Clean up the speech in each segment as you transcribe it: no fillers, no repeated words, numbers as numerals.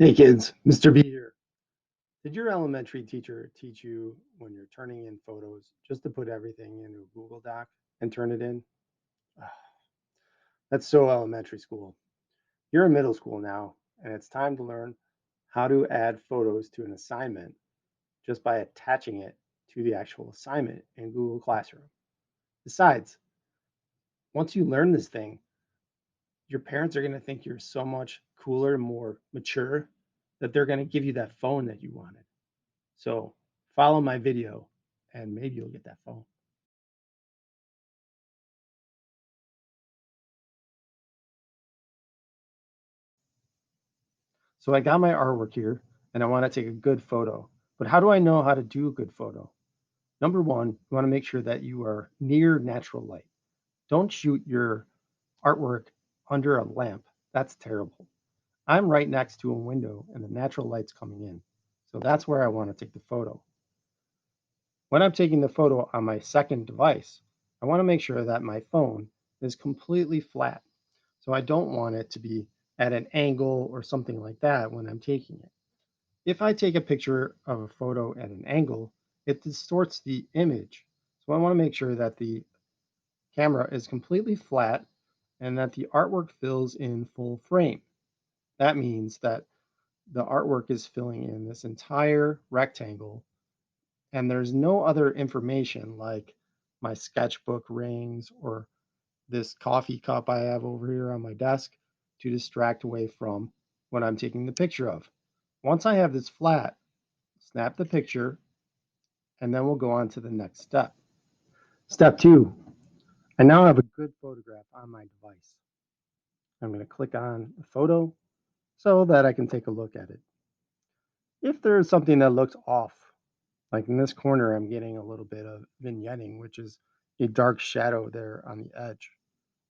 Hey kids, Mr. B here. Did your elementary teacher teach you when you're turning in photos just to put everything into a Google Doc and turn it in? Ah, that's so elementary school. You're in middle school now, and it's time to learn how to add photos to an assignment just by attaching it to the actual assignment in Google Classroom. Besides, once you learn this thing, your parents are going to think you're so much cooler, more mature, that they're going to give you that phone that you wanted. So follow my video and maybe you'll get that phone. So I got my artwork here and I want to take a good photo. But how do I know how to do a good photo? Number one, you want to make sure that you are near natural light. Don't shoot your artwork under a lamp. That's terrible. I'm right next to a window and the natural light's coming in. So that's where I want to take the photo. When I'm taking the photo on my second device, I want to make sure that my phone is completely flat. So I don't want it to be at an angle or something like that when I'm taking it. If I take a picture of a photo at an angle, it distorts the image. So I want to make sure that the camera is completely flat and that the artwork fills in full frame. That means that the artwork is filling in this entire rectangle and there's no other information like my sketchbook rings or this coffee cup I have over here on my desk to distract away from what I'm taking the picture of. Once I have this flat, snap the picture, and then we'll go on to the next step. Step two, I now have a good photograph on my device. I'm going to click on the photo so that I can take a look at it. If there's something that looks off, like in this corner, I'm getting a little bit of vignetting, which is a dark shadow there on the edge.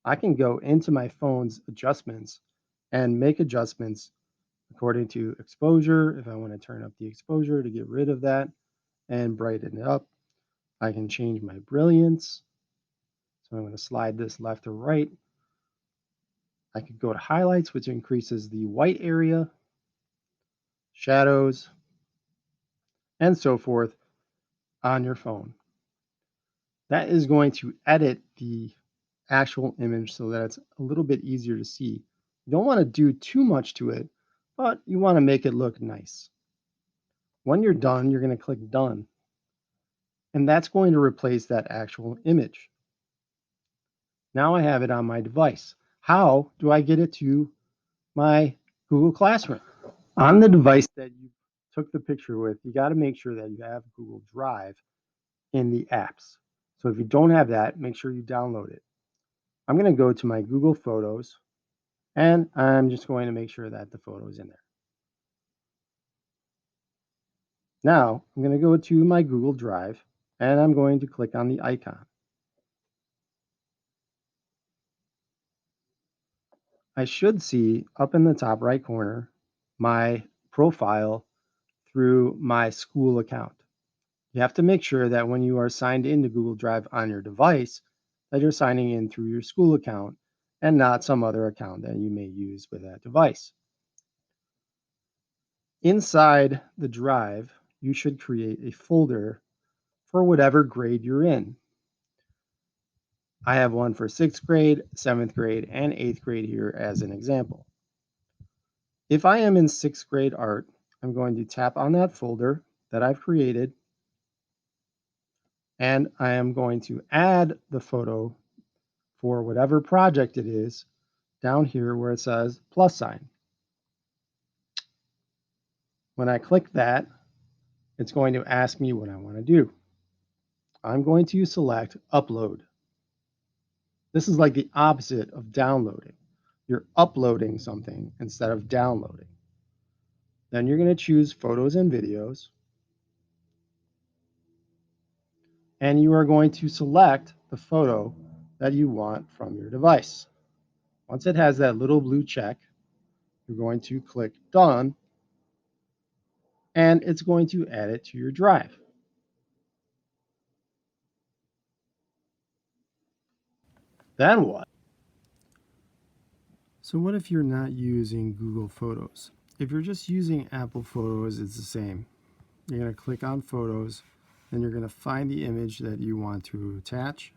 I can go into my phone's adjustments and make adjustments according to exposure. If I want to turn up the exposure to get rid of that and brighten it up, I can change my brilliance. So I'm going to slide this left or right. I could go to highlights, which increases the white area, shadows, and so forth on your phone. That is going to edit the actual image so that it's a little bit easier to see. You don't want to do too much to it, but you want to make it look nice. When you're done, you're going to click done, and that's going to replace that actual image. Now I have it on my device. How do I get it to my Google Classroom? On the device that you took the picture with, you got to make sure that you have Google Drive in the apps. So if you don't have that, make sure you download it. I'm going to go to my Google Photos and I'm just going to make sure that the photo is in there. Now I'm going to go to my Google Drive and I'm going to click on the icon. I should see up in the top right corner my profile through my school account. You have to make sure that when you are signed into Google Drive on your device, that you're signing in through your school account and not some other account that you may use with that device. Inside the drive, you should create a folder for whatever grade you're in. I have one for 6th grade, 7th grade, and 8th grade here as an example. If I am in 6th grade art, I'm going to tap on that folder that I've created, and I am going to add the photo for whatever project it is down here where it says plus sign. When I click that, it's going to ask me what I want to do. I'm going to select upload. This is like the opposite of downloading. You're uploading something instead of downloading. Then you're going to choose photos and videos. And you are going to select the photo that you want from your device. Once it has that little blue check, you're going to click done and it's going to add it to your drive. Then what? So what if you're not using Google Photos if you're just using Apple Photos, it's the same. You're going to click on Photos, then you're going to find the image that you want to attach.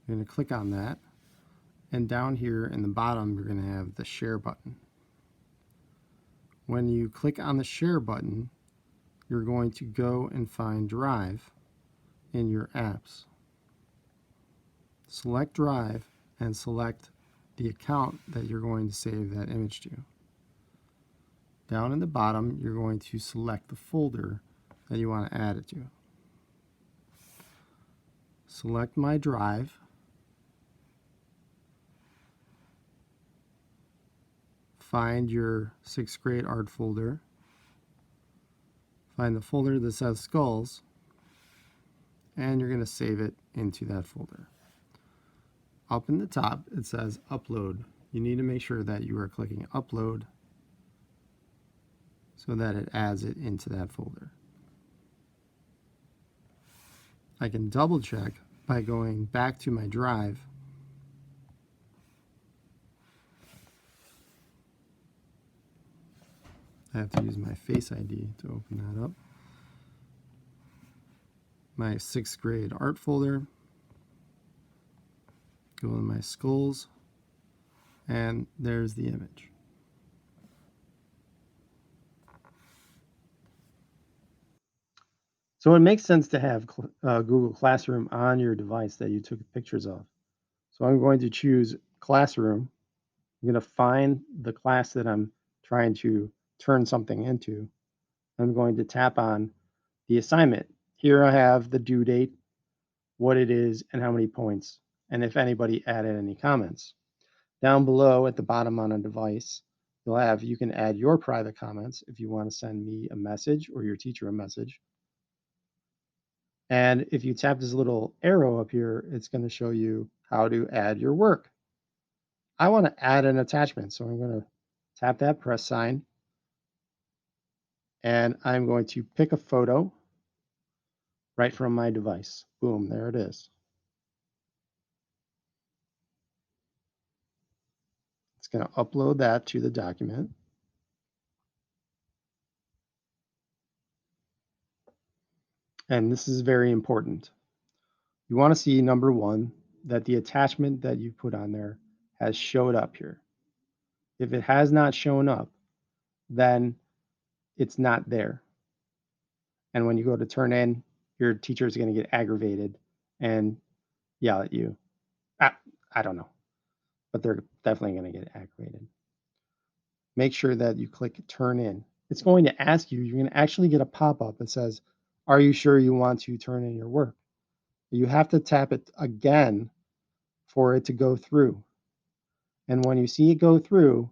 You're going to click on that, and down here in the bottom, you're going to have the Share button. When you click on the Share button, you're going to go and find Drive in your apps. Select Drive and select the account that you're going to save that image to. Down in the bottom, you're going to select the folder that you want to add it to. Select My Drive. Find your 6th grade art folder. Find the folder that says skulls, and you're going to save it into that folder. Up in the top, it says Upload. You need to make sure that you are clicking Upload so that it adds it into that folder. I can double check by going back to my drive I have to use my Face ID to open that up. My 6th grade art folder. Go in my skulls, and there's the image. So it makes sense to have Google Classroom on your device that you took pictures of. So I'm going to choose Classroom. I'm going to find the class that I'm trying to turn something into. I'm going to tap on the assignment. Here I have the due date, what it is, and how many points, and if anybody added any comments. Down below at the bottom on a device, you can add your private comments if you want to send me a message or your teacher a message. And if you tap this little arrow up here, it's going to show you how to add your work. I want to add an attachment, so I'm going to tap that press sign, and I'm going to pick a photo right from my device. Boom, there it is. It's going to upload that to the document. And this is very important. You want to see, number one, that the attachment that you put on there has showed up here. If it has not shown up, then it's not there. And when you go to turn in, your teacher is going to get aggravated and yell at you. I don't know, but they're definitely going to get aggravated. Make sure that you click turn in. It's going to ask you, you're going to actually get a pop-up that says, are you sure you want to turn in your work? You have to tap it again for it to go through. And when you see it go through,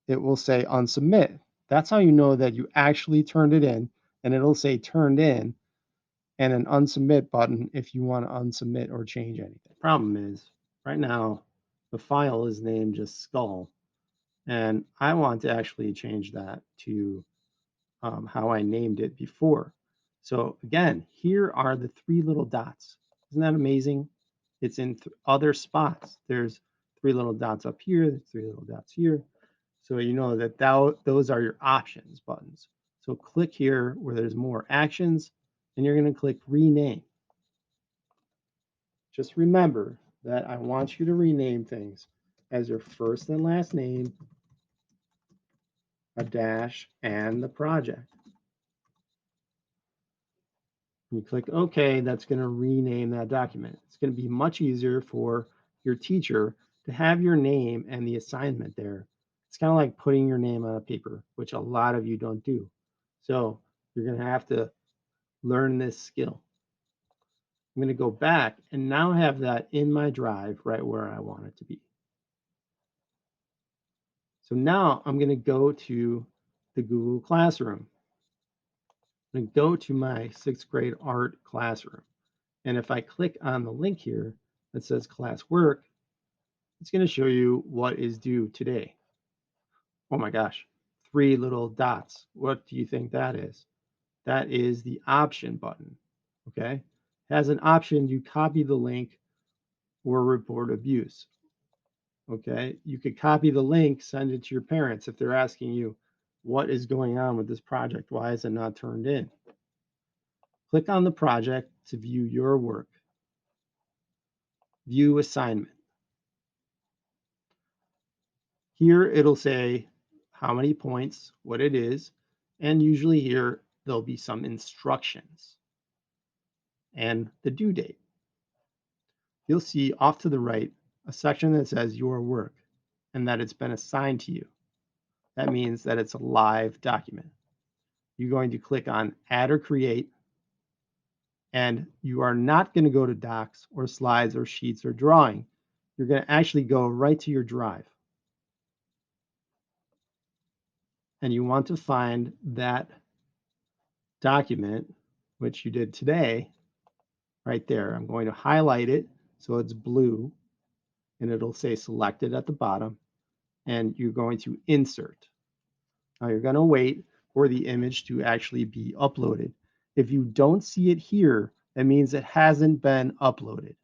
it will say unsubmit. That's how you know that you actually turned it in, and it'll say turned in and an unsubmit button if you want to unsubmit or change anything. Problem is, right now, the file is named just skull, and I want to actually change that to how I named it before. So again, here are the 3 little dots. Isn't that amazing? It's in other spots. There's 3 little dots up here, there's 3 little dots here. So you know that those are your options buttons. So click here where there's more actions, and you're going to click rename. Just remember that I want you to rename things as your first and last name, a dash, and the project. You click OK, that's going to rename that document. It's going to be much easier for your teacher to have your name and the assignment there. It's kind of like putting your name on a paper, which a lot of you don't do. So you're going to have to learn this skill. I'm going to go back and now have that in my drive right where I want it to be. So now I'm going to go to the Google Classroom. I'm going to go to my 6th grade art classroom. And if I click on the link here that says classwork, it's going to show you what is due today. Oh my gosh, 3 little dots. What do you think that is? That is the option button. Okay. As an option, you copy the link or report abuse. Okay. You could copy the link, send it to your parents if they're asking you, what is going on with this project? Why is it not turned in? Click on the project to view your work. View assignment. Here it'll say how many points, what it is, and usually here there'll be some instructions and the due date. You'll see off to the right a section that says your work and that it's been assigned to you. That means that it's a live document. You're going to click on add or create, and you are not going to go to docs or slides or sheets or drawing. You're going to actually go right to your drive. And you want to find that document, which you did today, right there. I'm going to highlight it so it's blue, and it'll say selected at the bottom, and you're going to insert. Now you're going to wait for the image to actually be uploaded. If you don't see it here, that means it hasn't been uploaded.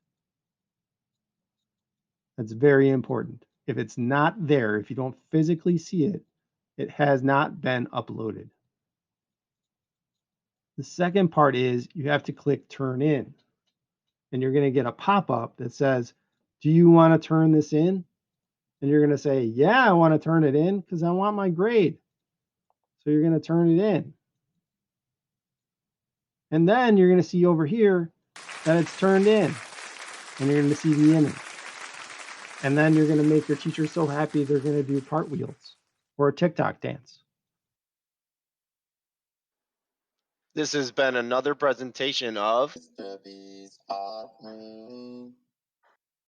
That's very important. If it's not there, if you don't physically see it, it has not been uploaded. The second part is you have to click turn in, and you're going to get a pop-up that says, do you want to turn this in? And you're going to say, yeah, I want to turn it in because I want my grade. So you're going to turn it in. And then you're going to see over here that it's turned in, and you're going to see the image. And then you're going to make your teacher so happy they're going to do cartwheels or a TikTok dance. This has been another presentation of